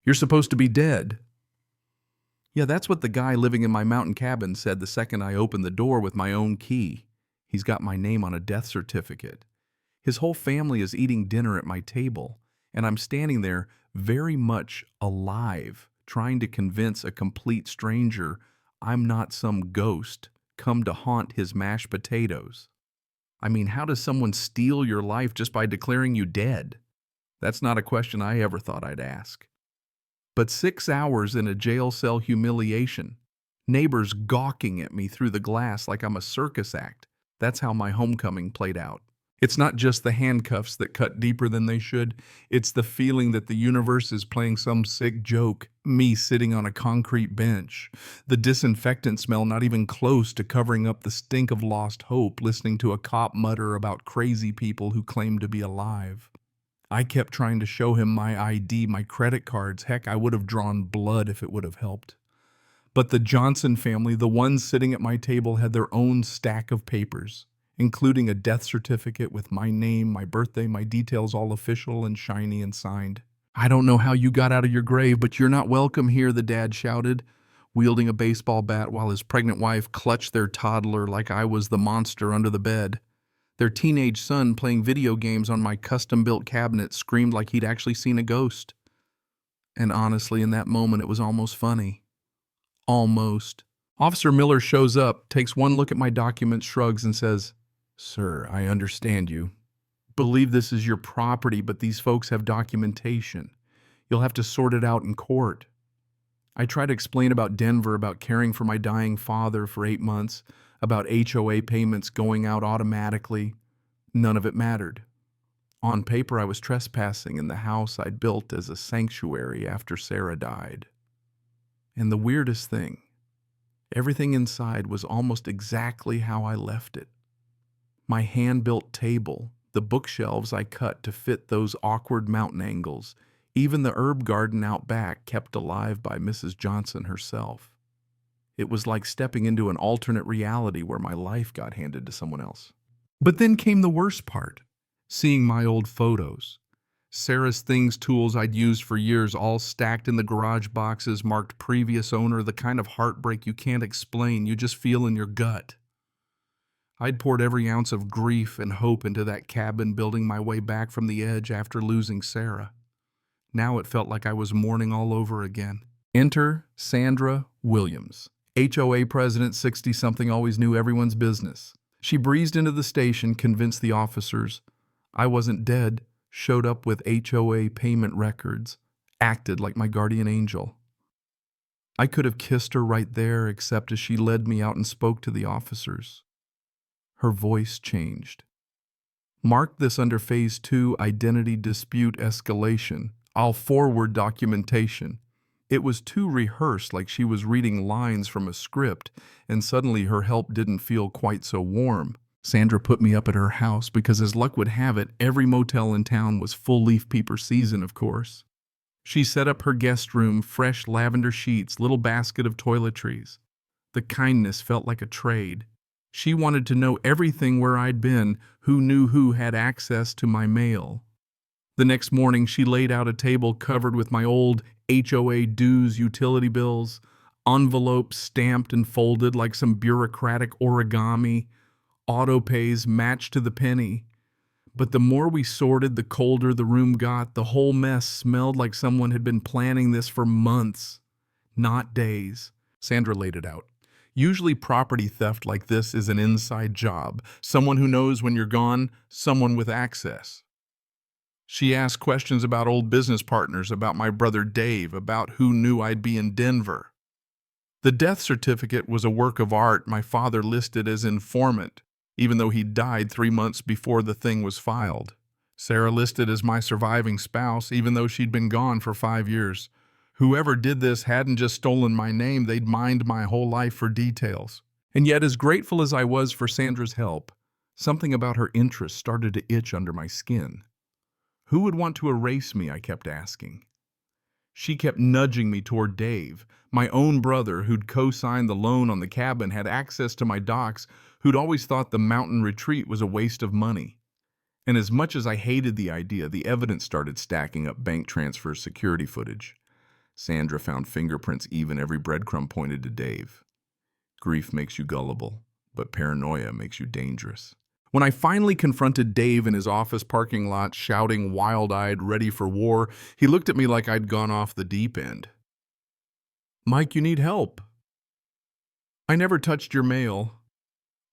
You're supposed to be dead." Yeah, that's what the guy living in my mountain cabin said the second I opened the door with my own key. He's got my name on a death certificate. His whole family is eating dinner at my table, and I'm standing there very much alive, trying to convince a complete stranger I'm not some ghost come to haunt his mashed potatoes. I mean, how does someone steal your life just by declaring you dead? That's not a question I ever thought I'd ask. But 6 hours in a jail cell humiliation, neighbors gawking at me through the glass like I'm a circus act. That's how my homecoming played out. It's not just the handcuffs that cut deeper than they should. It's the feeling that the universe is playing some sick joke. Me sitting on a concrete bench. The disinfectant smell not even close to covering up the stink of lost hope, listening to a cop mutter about crazy people who claim to be alive. I kept trying to show him my ID, my credit cards. Heck, I would have drawn blood if it would have helped. But the Johnson family, the ones sitting at my table, had their own stack of papers, including a death certificate with my name, my birthday, my details all official and shiny and signed. "I don't know how you got out of your grave, but you're not welcome here," the dad shouted, wielding a baseball bat while his pregnant wife clutched their toddler like I was the monster under the bed. Their teenage son, playing video games on my custom-built cabinet, screamed like he'd actually seen a ghost. And honestly, in that moment, it was almost funny. Almost. Officer Miller shows up, takes one look at my documents, shrugs, and says, "Sir, I understand you. Believe this is your property, but these folks have documentation. You'll have to sort it out in court." I try to explain about Denver, about caring for my dying father for 8 months, about HOA payments going out automatically. None of it mattered. On paper, I was trespassing in the house I'd built as a sanctuary after Sarah died. And the weirdest thing, everything inside was almost exactly how I left it. My hand-built table, the bookshelves I cut to fit those awkward mountain angles, even the herb garden out back kept alive by Mrs. Johnson herself. It was like stepping into an alternate reality where my life got handed to someone else. But then came the worst part, seeing my old photos. Sarah's things tools I'd used for years all stacked in the garage boxes marked previous owner, the kind of heartbreak you can't explain, you just feel in your gut. I'd poured every ounce of grief and hope into that cabin, building my way back from the edge after losing Sarah. Now it felt like I was mourning all over again. Enter Sandra Williams. HOA president, 60-something, always knew everyone's business. She breezed into the station, convinced the officers I wasn't dead, showed up with HOA payment records, acted like my guardian angel. I could have kissed her right there, except as she led me out and spoke to the officers. Her voice changed. "Mark this under Phase 2 identity dispute escalation. I'll forward documentation." It was too rehearsed, like she was reading lines from a script, and suddenly her help didn't feel quite so warm. Sandra put me up at her house because, as luck would have it, every motel in town was full leaf peeper season, of course. She set up her guest room, fresh lavender sheets, little basket of toiletries. The kindness felt like a trade. She wanted to know everything where I'd been, who knew who had access to my mail. The next morning, she laid out a table covered with my old HOA dues utility bills, envelopes stamped and folded like some bureaucratic origami, auto pays matched to the penny. But the more we sorted, the colder the room got. The whole mess smelled like someone had been planning this for months, not days. Sandra laid it out. Usually property theft like this is an inside job. Someone who knows when you're gone, someone with access. She asked questions about old business partners, about my brother Dave, about who knew I'd be in Denver. The death certificate was a work of art my father listed as informant, even though he died 3 months before the thing was filed. Sarah listed as my surviving spouse, even though she'd been gone for 5 years. Whoever did this hadn't just stolen my name, they'd mined my whole life for details. And yet, as grateful as I was for Sandra's help, something about her interest started to itch under my skin. Who would want to erase me, I kept asking. She kept nudging me toward Dave, my own brother who'd co-signed the loan on the cabin, had access to my docs, who'd always thought the mountain retreat was a waste of money. And as much as I hated the idea, the evidence started stacking up: bank transfers, security footage. Sandra found fingerprints even. Every breadcrumb pointed to Dave. Grief makes you gullible, but paranoia makes you dangerous. When I finally confronted Dave in his office parking lot, shouting wild-eyed, ready for war, he looked at me like I'd gone off the deep end. "Mike, you need help." "I never touched your mail."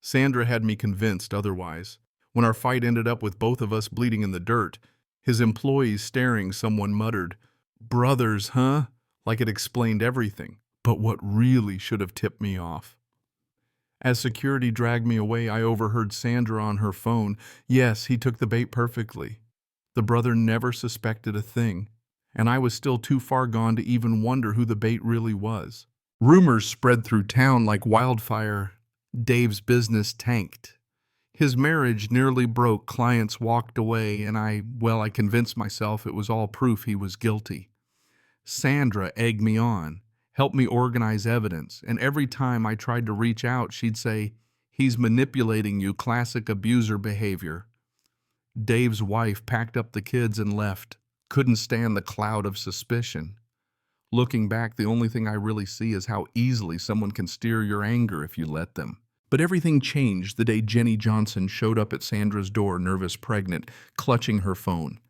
Sandra had me convinced otherwise. When our fight ended up with both of us bleeding in the dirt, his employees staring, someone muttered, "Brothers, huh?" Like it explained everything. But what really should have tipped me off? As security dragged me away, I overheard Sandra on her phone. Yes, he took the bait perfectly. The brother never suspected a thing, and I was still too far gone to even wonder who the bait really was. Rumors spread through town like wildfire. Dave's business tanked. His marriage nearly broke, clients walked away, and I convinced myself it was all proof he was guilty. Sandra egged me on, helped me organize evidence, and every time I tried to reach out, she'd say, "He's manipulating you, classic abuser behavior." Dave's wife packed up the kids and left, couldn't stand the cloud of suspicion. Looking back, the only thing I really see is how easily someone can steer your anger if you let them. But everything changed the day Jenny Johnson showed up at Sandra's door, nervous, pregnant, clutching her phone.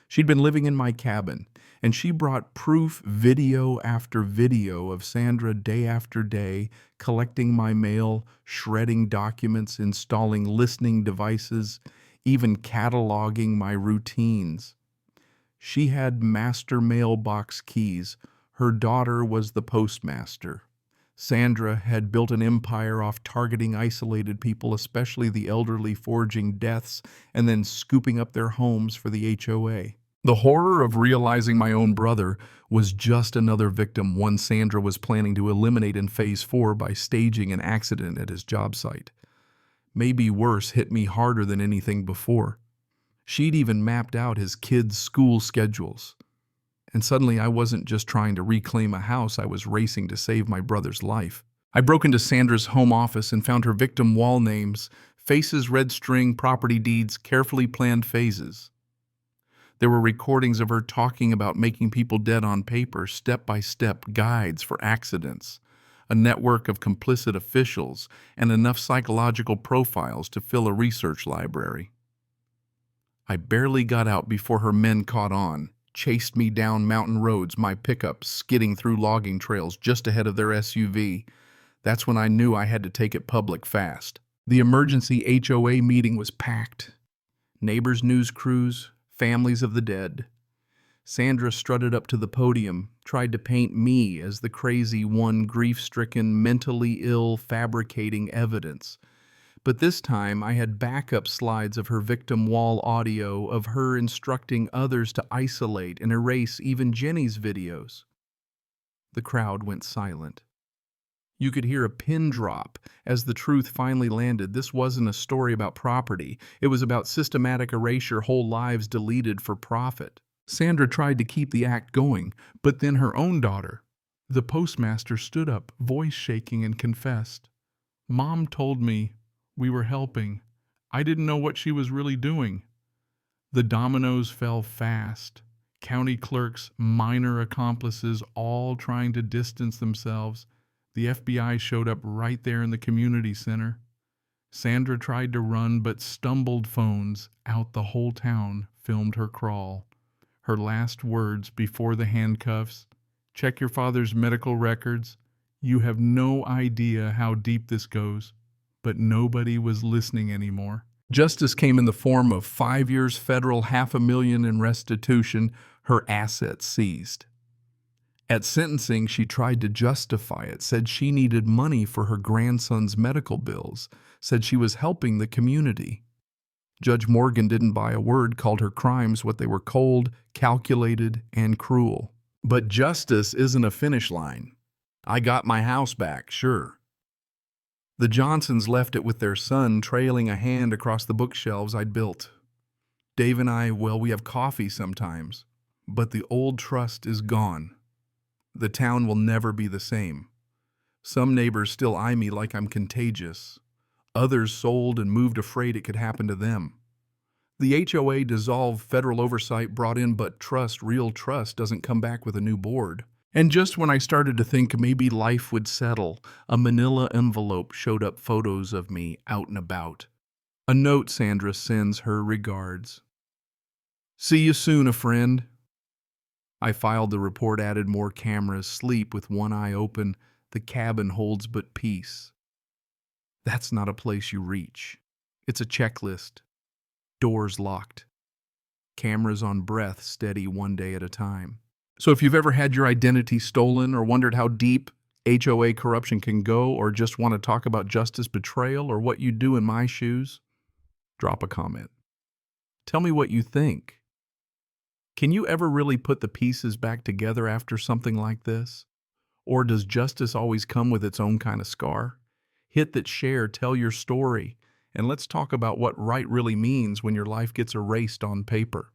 She'd been living in my cabin, and she brought proof, video after video of Sandra day after day, collecting my mail, shredding documents, installing listening devices, even cataloging my routines. She had master mailbox keys. Her daughter was the postmaster. Sandra had built an empire off targeting isolated people, especially the elderly, forging deaths and then scooping up their homes for the HOA. The horror of realizing my own brother was just another victim, one Sandra was planning to eliminate in Phase 4 by staging an accident at his job site. Maybe worse, hit me harder than anything before. She'd even mapped out his kids' school schedules. And suddenly I wasn't just trying to reclaim a house, I was racing to save my brother's life. I broke into Sandra's home office and found her victim wall names, faces, red string, property deeds, carefully planned phases. There were recordings of her talking about making people dead on paper, step-by-step guides for accidents, a network of complicit officials, and enough psychological profiles to fill a research library. I barely got out before her men caught on, chased me down mountain roads, my pickup skidding through logging trails just ahead of their SUV. That's when I knew I had to take it public fast. The emergency HOA meeting was packed. Neighbors, news crews, families of the dead. Sandra strutted up to the podium, tried to paint me as the crazy one, grief-stricken, mentally ill, fabricating evidence. But this time I had backup slides of her victim wall audio, of her instructing others to isolate and erase even Jenny's videos. The crowd went silent. You could hear a pin drop as the truth finally landed. This wasn't a story about property. It was about systematic erasure, whole lives deleted for profit. Sandra tried to keep the act going, but then her own daughter, the postmaster, stood up, voice shaking, and confessed. "Mom told me we were helping. I didn't know what she was really doing." The dominoes fell fast. County clerks, minor accomplices, all trying to distance themselves. The FBI showed up right there in the community center. Sandra tried to run, but stumbled. Phones out the whole town filmed her crawl. Her last words before the handcuffs, "Check your father's medical records. You have no idea how deep this goes." But nobody was listening anymore. Justice came in the form of 5 years federal, $500,000 in restitution, her assets seized. At sentencing, she tried to justify it, said she needed money for her grandson's medical bills, said she was helping the community. Judge Morgan didn't buy a word, called her crimes what they were: cold, calculated, and cruel. But justice isn't a finish line. I got my house back, sure. The Johnsons left it with their son trailing a hand across the bookshelves I'd built. Dave and I, we have coffee sometimes, but the old trust is gone. The town will never be the same. Some neighbors still eye me like I'm contagious. Others sold and moved afraid it could happen to them. The HOA dissolved, federal oversight brought in, but trust, real trust, doesn't come back with a new board. And just when I started to think maybe life would settle, a manila envelope showed up photos of me out and about. A note Sandra sends her regards. See you soon, a friend. I filed the report, added more cameras, sleep with one eye open, the cabin holds but peace. That's not a place you reach. It's a checklist. Doors locked. Cameras on breath, steady one day at a time. So if you've ever had your identity stolen or wondered how deep HOA corruption can go, or just want to talk about justice betrayal or what you'd do in my shoes, drop a comment. Tell me what you think. Can you ever really put the pieces back together after something like this? Or does justice always come with its own kind of scar? Hit that share, tell your story, and let's talk about what right really means when your life gets erased on paper.